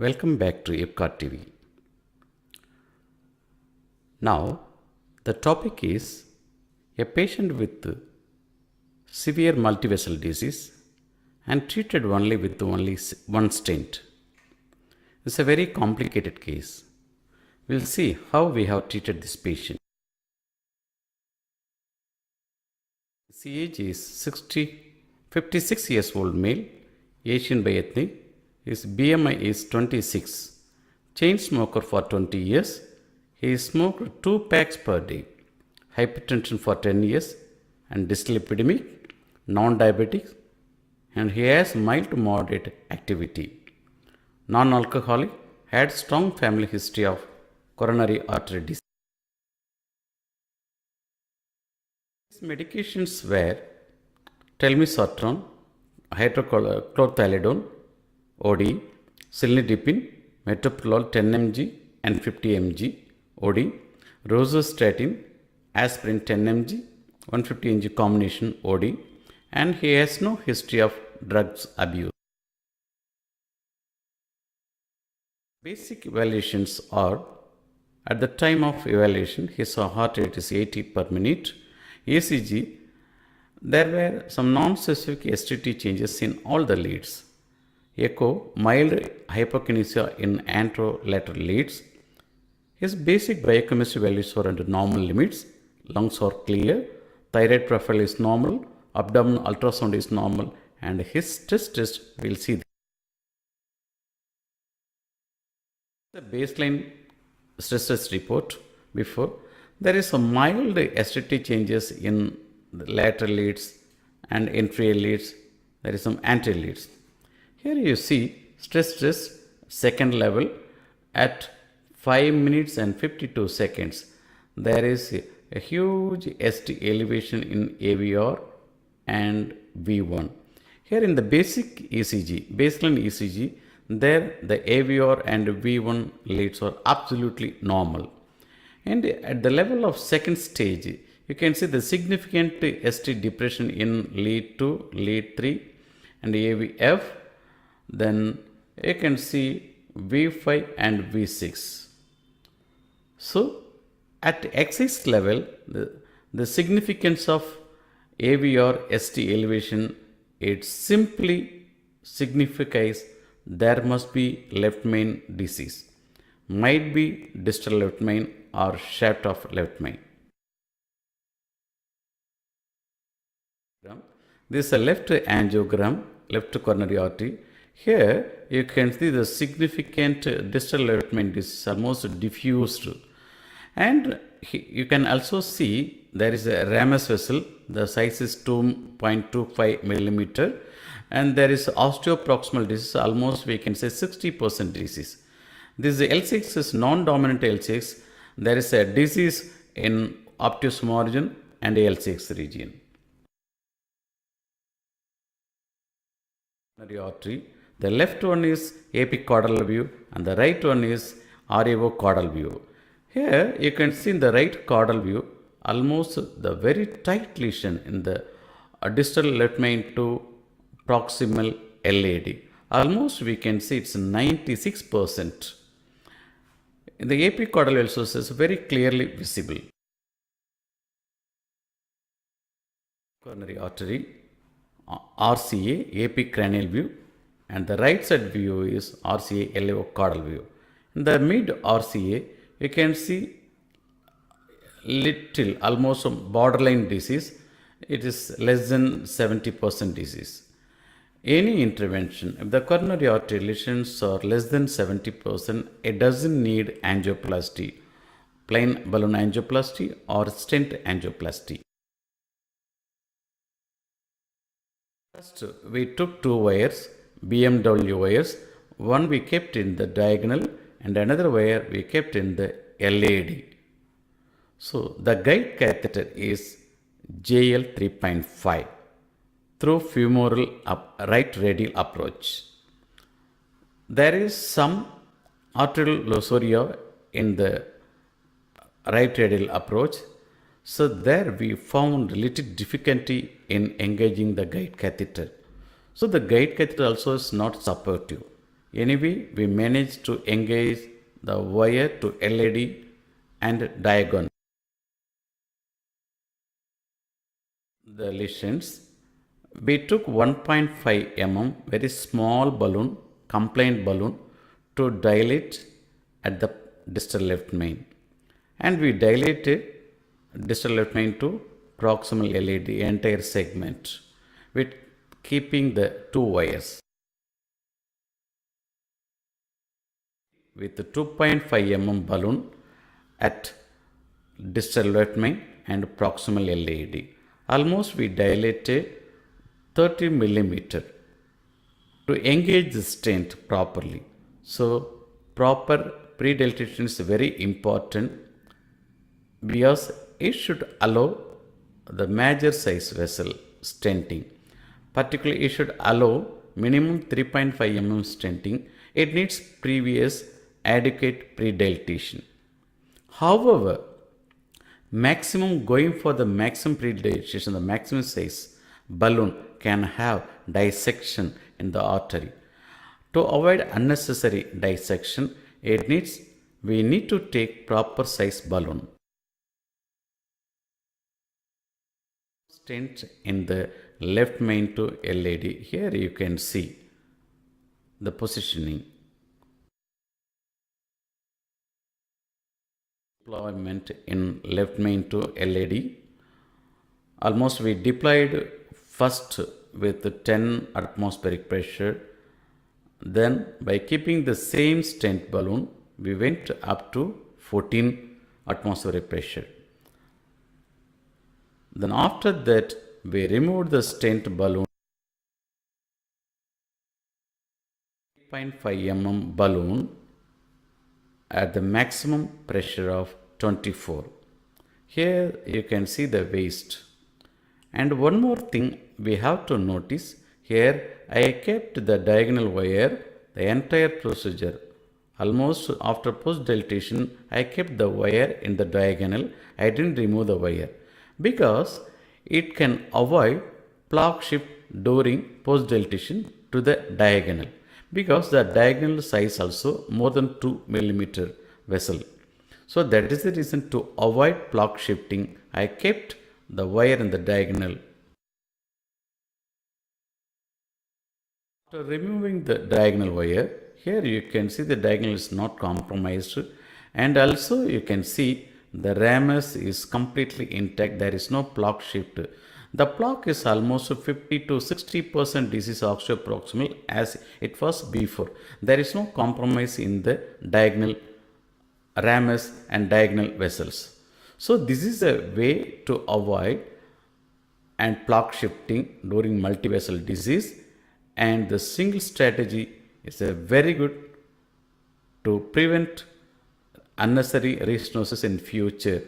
Welcome back to EPCOT TV. Now, the topic is a patient with severe multivessel disease and treated only with only one stent. It's a very complicated case. We'll see how we have treated this patient. His age is 56 years old male, Asian by ethnic. His BMI is 26. Chain smoker for 20 years. He smoked 2 packs per day. Hypertension for 10 years and dyslipidemic, non-diabetic, and he has mild to moderate activity. Non-alcoholic, had strong family history of coronary artery disease. His medications were telmisartan, hydrochlorothiazide, OD, cilnidipine, metoprolol 10 mg and 50 mg, OD, rosustatin, aspirin 10 mg, 150 mg combination OD, and he has no history of drugs abuse. Basic evaluations are, at the time of evaluation, his heart rate is 80 per minute. ECG, there were some non-specific STT changes in all the leads. Echo, mild hypokinesia in anterolateral leads. His basic biochemistry values are under normal limits. Lungs are clear. Thyroid profile is normal. Abdominal ultrasound is normal. And his stress test, we'll see. The baseline stress test report before. There is a mild STT changes in the lateral leads and inferior leads. There is some anterior leads. Here you see stress test second level at 5 minutes and 52 seconds. There is a huge ST elevation in AVR and V1. Here in the basic ECG, baseline ECG, there the AVR and V1 leads are absolutely normal. And at the level of second stage, you can see the significant ST depression in lead 2, lead 3 and AVF. Then you can see V5 and V6. So at axis level, the significance of AVR ST elevation, it simply signifies there must be left main disease. Might be distal left main or shaft of left main. This is a left angiogram, left coronary artery. Here you can see the significant distal left main disease almost diffused, and you can also see there is a RAMUS vessel. The size is 2.25 millimeter, and there is osteoproximal disease, almost we can say 60% disease. This L6 is non-dominant L6. There is a disease in obtuse margin and L6 region. Artery. The left one is AP caudal view and the right one is RAO caudal view. Here you can see in the right caudal view almost the very tight lesion in the distal left main to proximal LAD. Almost we can see it's 96%. In the AP caudal also is very clearly visible. Coronary artery, RCA, AP cranial view, and the right side view is RCA LAO caudal view. In the mid RCA, you can see little, almost borderline disease. It is less than 70% disease. Any intervention, if the coronary artery lesions are less than 70%, it doesn't need angioplasty, plain balloon angioplasty or stent angioplasty. First, we took 2 wires, BMW wires. One we kept in the diagonal and another wire we kept in the LAD. So the guide catheter is JL 3.5 through femoral right radial approach. There is some arterial losuria in the right radial approach. So there we found little difficulty in engaging the guide catheter. So the guide catheter also is not supportive. Anyway, we managed to engage the wire to LED and diagonal. The lesions, we took 1.5 mm very small balloon, complaint balloon, to dilate at the distal left main, and we dilated distal left main to proximal LED entire segment with keeping the two wires. With the 2.5 mm balloon at distal left main and proximal LED. Almost we dilated 30 millimeter to engage the stent properly. So proper pre-dilatation is very important because it should allow the major size vessel stenting. Particularly, it should allow minimum 3.5 mm stenting. It needs previous adequate pre-dilatation. However, maximum going for the maximum pre-dilatation, the maximum size balloon can have dissection in the artery. To avoid unnecessary dissection, we need to take proper size balloon. Stent in the left main to LED. Here you can see the positioning. Deployment in left main to LED. Almost we deployed first with 10 atmospheric pressure. Then by keeping the same stent balloon, we went up to 14 atmospheric pressure. Then after that, we removed the stent balloon, 8.5 mm balloon at the maximum pressure of 24. Here you can see the waist. And one more thing we have to notice, here I kept the diagonal wire, the entire procedure. Almost after post-dilatation, I kept the wire in the diagonal. I didn't remove the wire because it can avoid plaque shift during post-dilatation to the diagonal, because the diagonal size also more than 2 millimeter vessel. So that is the reason, to avoid plaque shifting, I kept the wire in the diagonal. After removing the diagonal wire, here you can see the diagonal is not compromised, and also you can see the RAMUS is completely intact. There is no plaque shift. The plaque is almost 50 to 60% disease osteoproximal as it was before. There is no compromise in the diagonal RAMUS and diagonal vessels. So this is a way to avoid and plaque shifting during multivessel disease, and the single strategy is a very good to prevent unnecessary restenosis in future.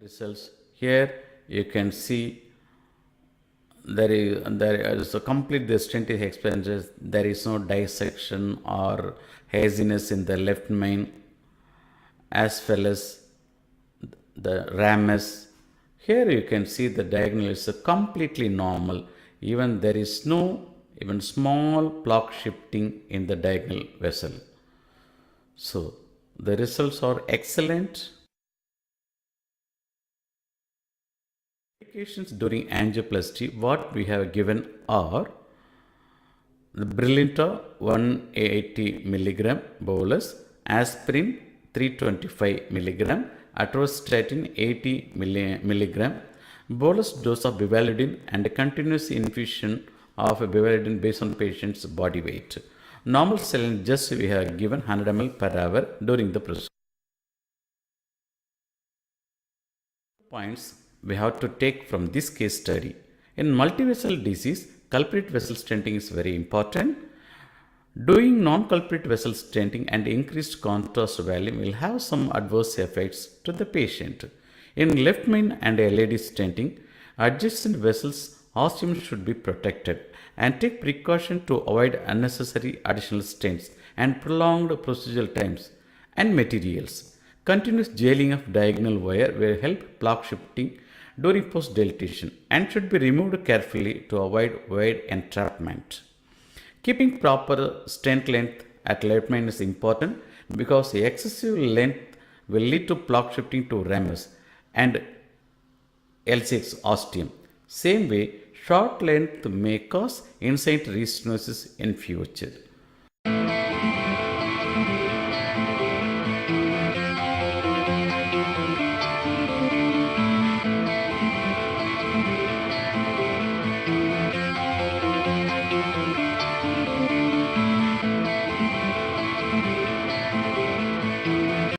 Results, here you can see there is a complete, the stent is expanded. There is no dissection or haziness in the left main as well as the RAMUS. Here you can see the diagonal is completely normal. Even there is no even small plaque shifting in the diagonal vessel. So the results are excellent. Complications during angioplasty, what we have given are the Brilinta 180 milligram bolus, aspirin 325 milligram, atorvastatin 80 milligram, bolus dose of bivalidine, and continuous infusion of bivalidine based on patient's body weight. Normal saline just we have given 100 ml per hour during the procedure. Points we have to take from this case study. In multivessel disease, culprit vessel stenting is very important. Doing non-culprit vessel stenting and increased contrast volume will have some adverse effects to the patient. In left main and LED stenting, adjacent vessels ostium should be protected, and take precaution to avoid unnecessary additional stents and prolonged procedural times and materials. Continuous jailing of diagonal wire will help plaque shifting during post-dilatation and should be removed carefully to avoid void entrapment. Keeping proper stent length at left is important because excessive length will lead to plaque shifting to RAMUS and L6 ostium. Same way, short length may cause inside restenosis in future.